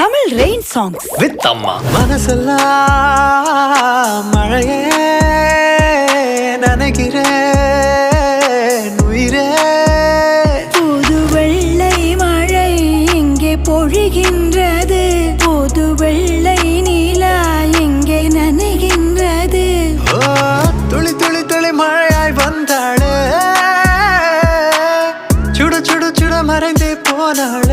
Tamil rain songs with Amma. மனசெல்லாம் மழையே நனைகிறேன் உயிரே. புது வெள்ளை மழை எங்கே பொழிகின்றது, புது வெள்ளை நிலா எங்கே நனைகின்றது. ஓ துளி துளி துளி மழையாய் வந்தாளே, சுட சுட சுட மறைந்தே போனாள்.